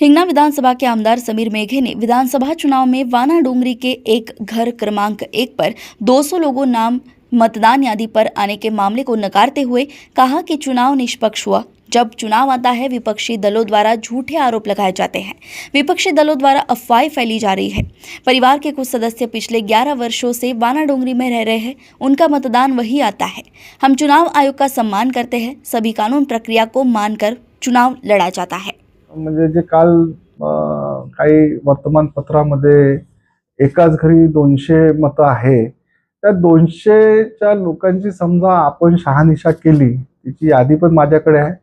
हिंगना विधानसभा के आमदार समीर मेघे ने विधानसभा चुनाव में वाना डोंगरी के एक घर क्रमांक 1 पर 200 लोगों नाम मतदान यादी पर आने के मामले को नकारते हुए कहा कि चुनाव निष्पक्ष हुआ। जब चुनाव आता है विपक्षी दलों द्वारा झूठे आरोप लगाए जाते हैं, विपक्षी दलों द्वारा अफवाहें फैली जा रही है। परिवार के कुछ सदस्य पिछले 11 वर्षों से वाना डोंगरी में रह रहे हैं, उनका मतदान वही आता है। हम चुनाव आयोग का सम्मान करते हैं, सभी कानून प्रक्रिया को मानकर चुनाव लड़ा जाता है। म्हणजे जे काल काही वर्तमानपत्रामध्ये एकाच घरी 200 मतं आहे, त्या 200च्या लोकांची समजा आपण शहानिशा केली, तिची यादी पण माझ्याकडे आहे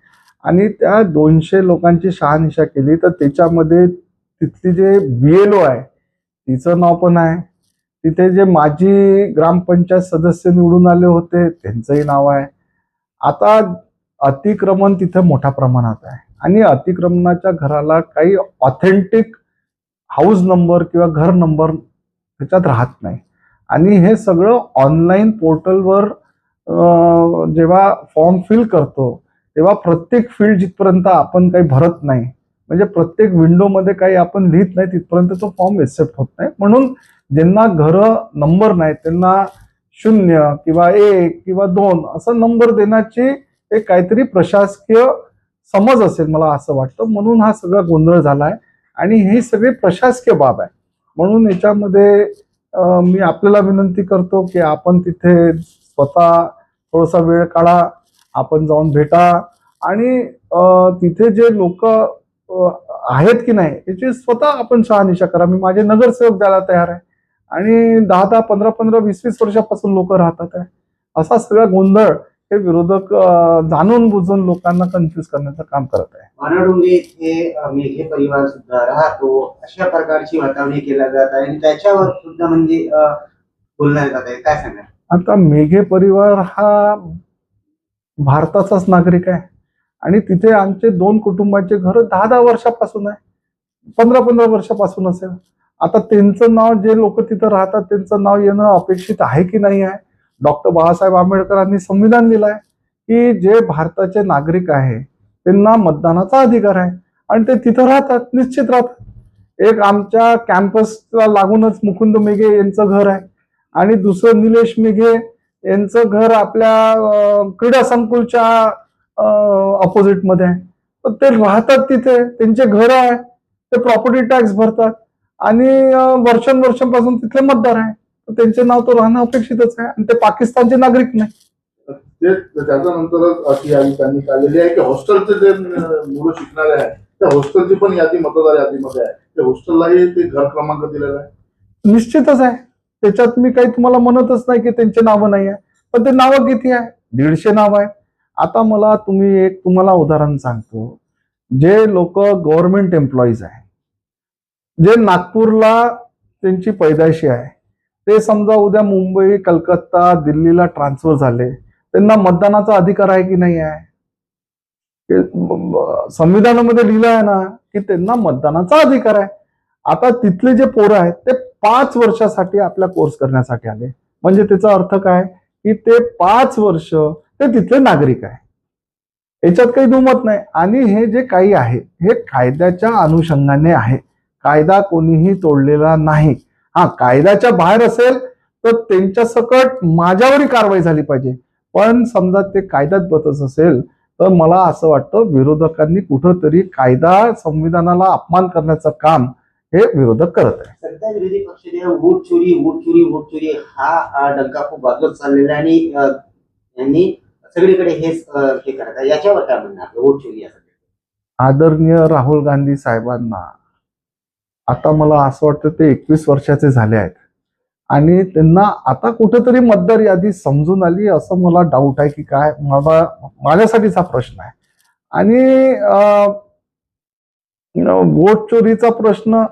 आणि त्या 200 लोकांची शहानिशा केली तर त्याच्यामध्ये तिथली जे BLO आहे तिचं नाव पण आहे, तिथे जे माजी ग्रामपंचायत सदस्य निवडून आले होते त्यांचंही नाव आहे। आता अतिक्रमण तिथे मोठ्या प्रमाणात आहे आणि अतिक्रमणाच्या घराला काही ऑथेंटिक हाऊस नंबर किंवा घर नंबर त्याच्यात राहत नाही आणि हे सगळं ऑनलाईन पोर्टलवर जेव्हा फॉर्म फिल करतो तेव्हा प्रत्येक फील्ड जिथपर्यंत आपण काही भरत नाही, म्हणजे प्रत्येक विंडोमध्ये काही आपण लिहित नाही तिथपर्यंत तो फॉर्म एक्सेप्ट होत नाही। म्हणून ज्यांना घरं नंबर नाही त्यांना 0 किंवा 1 किंवा 2 असा नंबर देण्याची एक काहीतरी प्रशासकीय समज असेल मला असं वाटतं, म्हणून हा सगळा गोंधळ झालाय आणि ही सगळी प्रशासकीय बाब आहे। म्हणून याच्यामध्ये मी आपल्याला विनंती करतो की आपण तिथे स्वतः थोडासा वेळ काढा, आपण जाऊन भेटा आणि तिथे जे लोक आहेत की नाही याची स्वतः आपण शहानिशा करा। मी माझे नगरसेवक द्यायला तयार आहे आणि 10-10, 15-15, 20-20 वर्षापासून लोक राहतात आहे। असा सगळा गोंधळ हे विरोधक जाणून बुजून लोकांना कन्फ्यूज करण्याचं काम करत आहे। वाना डोंगरी हे मेघे परिवार सुद्धा राहतो, अशा प्रकारची वातावरणी केल्या जात आहे आणि त्याच्यावर सुद्धा म्हणजे बोलण्यात जात आहे, काय सांगा? आता मेघे परिवार हा भारताचाच नागरिक आहे आणि तिथे आमचे 2 कुटुंबाचे घर 10-10 वर्षापासून आहे, 15-15 वर्षापासून असेल। आता त्यांचं नाव जे लोक तिथं राहतात त्यांचं नाव येणं अपेक्षित आहे की नाही आहे? डॉक्टर बाबासाहेब आंबेडकरांनी संविधान लिहिलंय की जे भारताचे नागरिक आहे त्यांना मतदानाचा अधिकार आहे आणि ते तिथं राहतात, निश्चित राहतात। एक आमच्या कॅम्पसला लागूनच मुकुंद मेघे यांचं घर आहे आणि दुसरं निलेश मेघे यांचं घर आपल्या क्रीडा संकुलच्या ऑपोजिट मध्ये आहे। तर ते राहतात तिथे, त्यांचे घर आहे, ते प्रॉपर्टी टॅक्स भरतात आणि वर्षांपासून तिथले मतदार आहे, तर त्यांचे नाव तो राहणं अपेक्षितच आहे आणि ते पाकिस्तानचे नागरिक नाही। त्याच्यानंतरच अशी यादी त्यांनी काढलेली आहे की हॉस्टेलचे जे मुलं शिकणारे आहेत त्या हॉस्टेलची पण यादी मतदार यादीमध्ये आहे, त्या हॉस्टेललाही ते घर क्रमांक दिलेला आहे। निश्चितच आहे, त्याच्यात मी काही तुम्हाला म्हणतच नाही की त्यांचे नावं नाही आहे, पण ते नावं किती आहे? 150 नाव आहे। आता मला तुम्हाला उदाहरण सांगतो, जे लोक गव्हर्नमेंट एम्प्लॉईज आहे, जे नागपूरला त्यांची पैदाइशी आहे, ते समजा उद्या मुंबई, कलकत्ता, दिल्लीला ट्रान्सफर झाले, त्यांना मतदानाचा अधिकार आहे की नाही आहे? संविधानामध्ये लिहिलं आहे ना की त्यांना मतदानाचा अधिकार आहे। आता तिथले जे पोरं आहेत ते 5 वर्षासाठी आपला कोर्स करण्यासाठी आले, म्हणजे त्याचा अर्थ काय की ते 5 वर्ष ते तिथले नागरिक आहे, याच्यात काही दुमत नाही। आणि हे जे काही आहे हे कायद्याच्या अनुषंगाने आहे, कायदा कोणीही तोडलेला नाही। हा कायद्याच्या बाहेर असेल तर त्यांच्या सकट माझ्यावरही कारवाई झाली पाहिजे, पण समजा ते कायद्यात बसत असेल तर मला असं वाटतं विरोधकांनी कुठंतरी कायदा संविधानाला अपमान करण्याचं काम हे विरोधक करत आहे। सध्या विरोधी पक्षाने वोट चोरी हा डंका खूप वाजवत चाललेला आणि यांनी सगळीकडे हेच हे करत आहे, याच्यावर काय म्हणणार? वोट चोरी यासाठी आदरणीय राहुल गांधी साहेबांना आता मला असं वाटतं ते 21 वर्षाचे झाले आहेत आणि त्यांना आता कुठेतरी मतदार यादी समजून आली असं मला डाऊट आहे की काय, माझ्यासाठीचा प्रश्न आहे। आणि वोट चोरीचा प्रश्न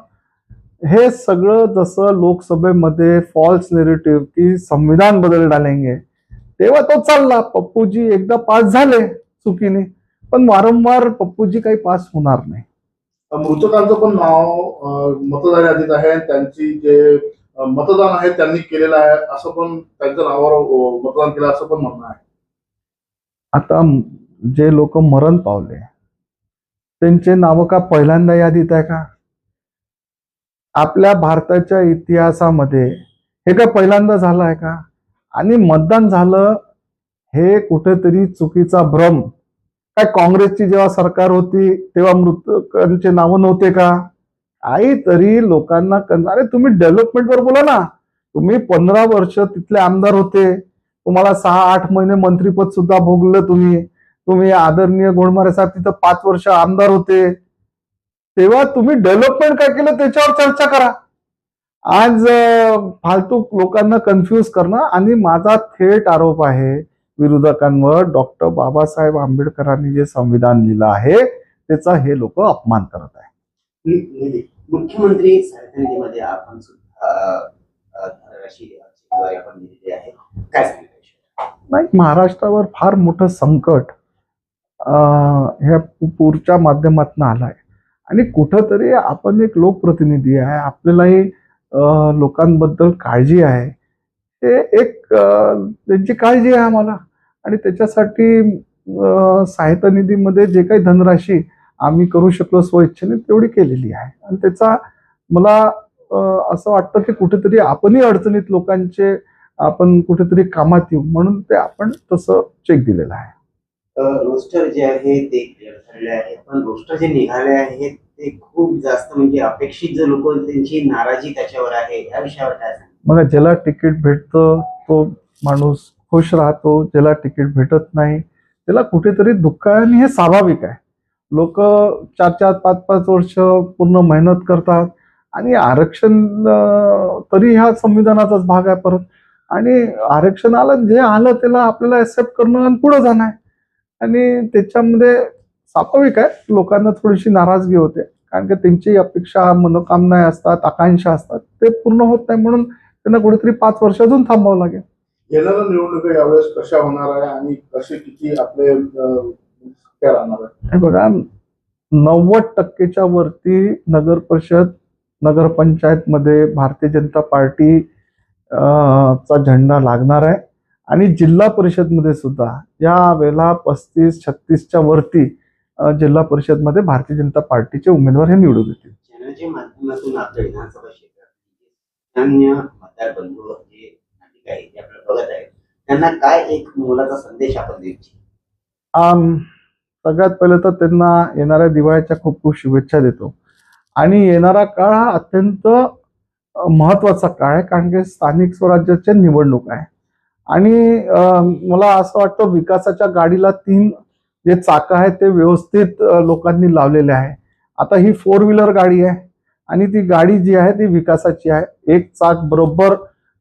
हे सगळं जसं लोकसभेमध्ये फॉल्स नेरेटिव्ह की संविधान बदल डालेंगे तेव्हा तो चालला। पप्पूजी एकदा पास झाले चुकीने, पण वारंवार पप्पूजी काही पास होणार नाही। मृतकांचं पण नाव मतदार यादीत आहे, त्यांची जे मतदान आहे त्यांनी केलेलं आहे असं पण त्यांच्या नावावर मतदान केलं असं पण म्हणणं आहे। आता जे लोक मरण पावले त्यांचे नावं का पहिल्यांदा यादीत आहे का? आपल्या भारताच्या इतिहासामध्ये हे काय पहिल्यांदा झालं आहे का? आणि मतदान झालं हे कुठेतरी चुकीचा भ्रम. काय काँग्रेसची जेव्हा सरकार होती तेव्हा मृतकांचे नावं नव्हते का? काहीतरी लोकांना अरे तुम्ही डेव्हलपमेंटवर बोला ना. तुम्ही 15 वर्ष तिथले आमदार होते, तुम्हाला 6-8 महिने मंत्रीपद सुद्धा भोगलं तुम्ही आदरणीय गोंडमारे साहेब तिथं 5 वर्ष आमदार होते, तेव्हा तुम्ही डेव्हलपमेंट काय केलं त्याच्यावर चर्चा करा. आज फालतू लोकांना कन्फ्यूज करणं. आणि माझा थेट आरोप आहे विरोधकांवर, डॉक्टर बाबासाहेब आंबेडकरांनी जे संविधान लिहिलं आहे त्याचा हे लोक अपमान करत आहे. मुख्यमंत्री सहायता निधीमध्ये आपण सुद्धा धनराशी आपण दिलेली आहे, काय सांगितलं? नाही, महाराष्ट्रावर फार मोठं संकट ह्या पूरच्या माध्यमातून आलंय. आणि कुठंतरी आपण एक लोकप्रतिनिधी आहे, आपल्यालाही लोकांबद्दल काळजी आहे. हे एक त्यांची काळजी आहे आम्हाला. आणि त्याच्यासाठी सहायता निधीमध्ये जे काही धनराशी आम्ही करू शकलो स्वइच्छेने तेवढी केलेली आहे. आणि त्याचा मला असं वाटतं की कुठेतरी आपणही अडचणीत लोकांचे आपण कुठेतरी कामात येऊ म्हणून ते आपण तसं चेक दिलेलं आहे. रोस्टर जे आहे ते क्लिअर झालेले आहे, पण रोस्टर जे निघाले आहेत ते खूप जास्त म्हणजे अपेक्षित जे लोक त्यांची नाराजी त्याच्यावर आहे, या विषयावर काय सांगा? मला ज्याला तिकीट भेटतं तो माणूस खुश राहतो, ज्याला तिकीट भेटत नाही त्याला कुठेतरी दुःख आहे. आणि हे स्वाभाविक आहे. लोक 4-4, 5-5 वर्ष पूर्ण मेहनत करतात आणि आरक्षण तरी ह्या संविधानाचाच भाग आहे परत. आणि आरक्षण आलं जे आलं त्याला आपल्याला ऍक्सेप्ट करणं आणि पुढे जाणं आहे. आणि त्याच्यामध्ये स्वाभाविक आहे लोकांना थोडीशी नाराजगी होते, कारण की त्यांची अपेक्षा, मनोकामना असतात, आकांक्षा असतात, ते पूर्ण होत नाही म्हणून त्यांना कुठेतरी 5 वर्ष अजून थांबावं लागेल. येणाऱ्या निवडणुका यावेळेस कशा होणार आहे आणि कसे किती आपले राहणार आहे? हे बघा, 90% वरती नगर परिषद, नगरपंचायत मध्ये भारतीय जनता पार्टी चा झेंडा लागणार आहे. आणि जिल्हा परिषद मध्ये सुद्धा या वेळेला 35-36च्या वरती जिल्हा परिषद मध्ये भारतीय जनता पार्टीचे उमेदवार हे निवडून येतील. चॅनलच्या माध्यमातून आपल्या विधानसभा क्षेत्रात अन्य मतदार बंधू जे नागरिक आहेत ते आपल्याला बघत आहेत, त्यांना काय एक मोलाचा संदेश आपण देऊ इच्छितो? सगळ्यात पहिले तर त्यांना येणाऱ्या दिवाळीच्या खूप खूप शुभेच्छा देतो. आणि येणारा काळ हा अत्यंत महत्वाचा काळ आहे, कारण की स्थानिक स्वराज्याच्या निवडणूक आहे. आणि मला असं वाटतं विकासाच्या गाडीला 3 जे चाकं आहेत ते व्यवस्थित लोकांनी लावलेले आहे. आता ही 4 व्हीलर गाडी आहे आणि ती गाडी जी आहे ती विकासाची आहे. एक चाक बरोबर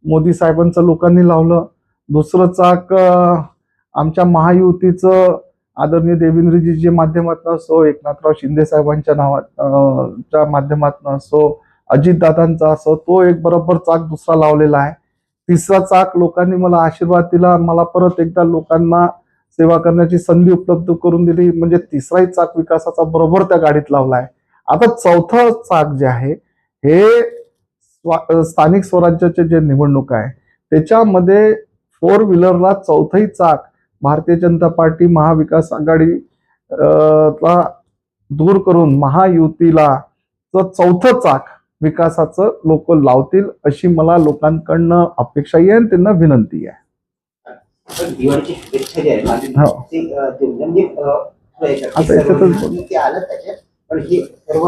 मोदी साहेबांचं लोकांनी लावलं, दुसरं चाक आमच्या महायुतीचं आदरणीय देवेंद्रजीच्या माध्यमातून असो, एकनाथराव शिंदे साहेबांच्या नावाच्या माध्यमातून असो, अजितदादांचा असो, तो एक बरोबर चाक दुसरा लावलेला आहे. तिसरा चाक लोकांनी मला आशीर्वाद दिला, मला परत एकदा लोकांना सेवा करण्याची संधी उपलब्ध करून दिली, म्हणजे तिसराही चाक विकासाचा बरोबर त्या गाडीत लावला आहे. आता चौथं चाक जे आहे हे स्थानिक स्वराज्याचे जे निवडणूक आहे त्याच्यामध्ये 4 व्हीलरला चौथंही चाक भारतीय जनता पार्टी महाविकास आघाडी ला दूर करून महायुतीला चौथं चाक विकासाचं लोक लावतील अशी मला लोकांकडनं अपेक्षाही आहे आणि त्यांना विनंती आहे. दिवाळीची शुभेच्छा जी आहे हो. आता याच्यातच ते आलं त्याच्यात, पण हे सर्व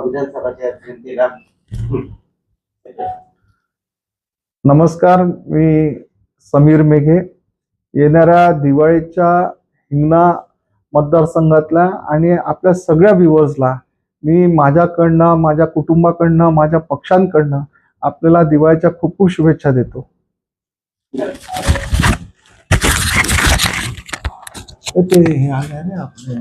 विधानसभाच्या जनतेला. नमस्कार, मी समीर मेघे. येणाऱ्या दिवाळीच्या हिंगणा मतदारसंघातल्या आणि आपल्या सगळ्या व्ह्युअर्सला मी माझ्याकडनं, माझ्या कुटुंबाकडनं, माझ्या पक्षांकडनं आपल्याला दिवाळीच्या खूप खूप शुभेच्छा देतो. ते हे आले आपले